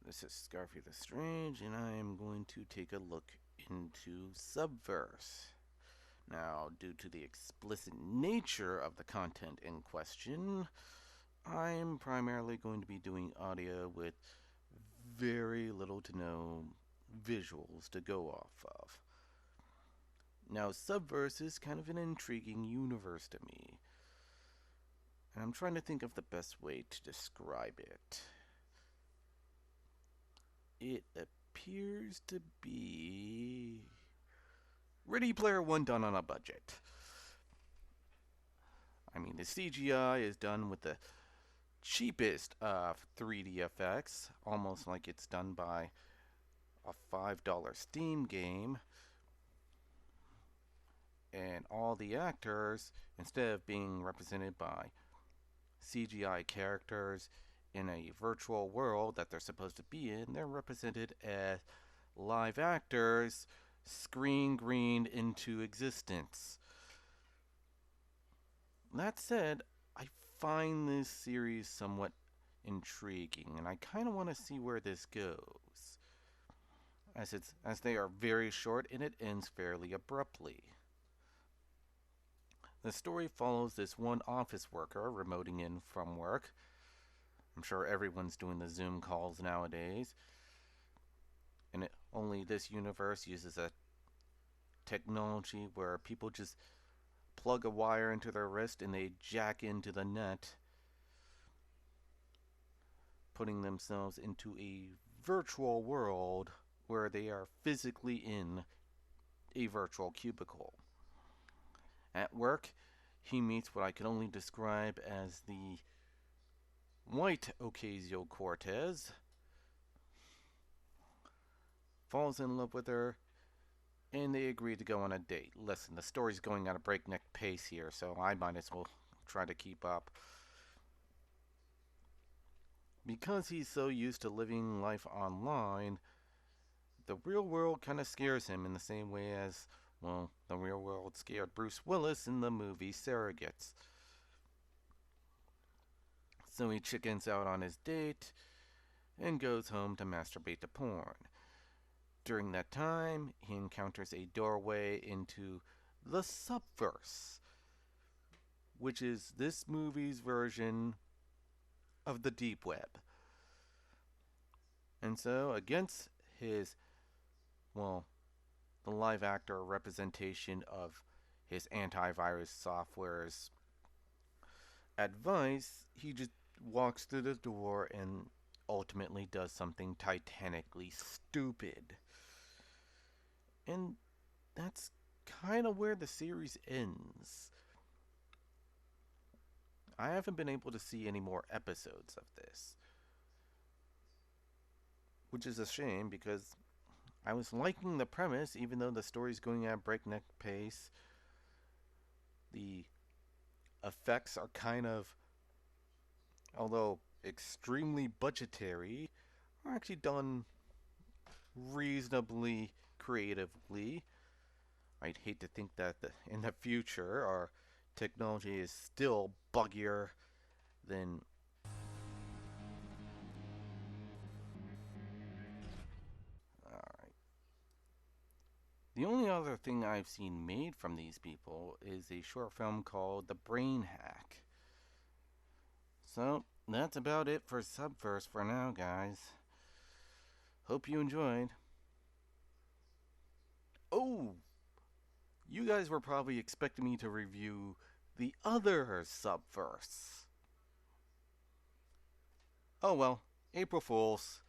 This is Scarfy the Strange, and I am going to take a look into Subverse. Now, due to the explicit nature of the content in question, I'm primarily going to be doing audio with very little to no visuals to go off of. Now, Subverse is kind of an intriguing universe to me, and I'm trying to think of the best way to describe it. It appears to be Ready Player One done on a budget. I mean, the CGI is done with the cheapest of 3D effects, almost like it's done by a $5 Steam game. And all the actors, instead of being represented by CGI characters in a virtual world that they're supposed to be in, they're represented as live actors screen greened into existence. That said, I find this series somewhat intriguing, and I kind of want to see where this goes, as they are very short and it ends fairly abruptly. The story follows this one office worker remoting in from work. I'm sure everyone's doing the Zoom calls nowadays. And only this universe uses a technology where people just plug a wire into their wrist and they jack into the net, putting themselves into a virtual world where they are physically in a virtual cubicle. At work, he meets what I can only describe as the white Ocasio-Cortez, falls in love with her, and they agree to go on a date. Listen, the story's going at a breakneck pace here, so I might as well try to keep up. Because he's so used to living life online, the real world kind of scares him in the same way as, well, the real world scared Bruce Willis in the movie Surrogates. So he chickens out on his date and goes home to masturbate to porn. During that time, he encounters a doorway into the Subverse, which is this movie's version of the deep web. And so, against his, well, the live actor representation of his antivirus software's advice, he just walks through the door and ultimately does something titanically stupid. And that's kind of where the series ends. I haven't been able to see any more episodes of this, which is a shame because I was liking the premise, even though the story's going at a breakneck pace. The effects are kind of, although extremely budgetary, are actually done reasonably creatively. I'd hate to think that in the future our technology is still buggier than alright. The only other thing I've seen made from these people is a short film called The Brain Hack. So, that's about it for Subverse for now, guys. Hope you enjoyed. Oh, you guys were probably expecting me to review the other Subverse. Oh well, April Fools.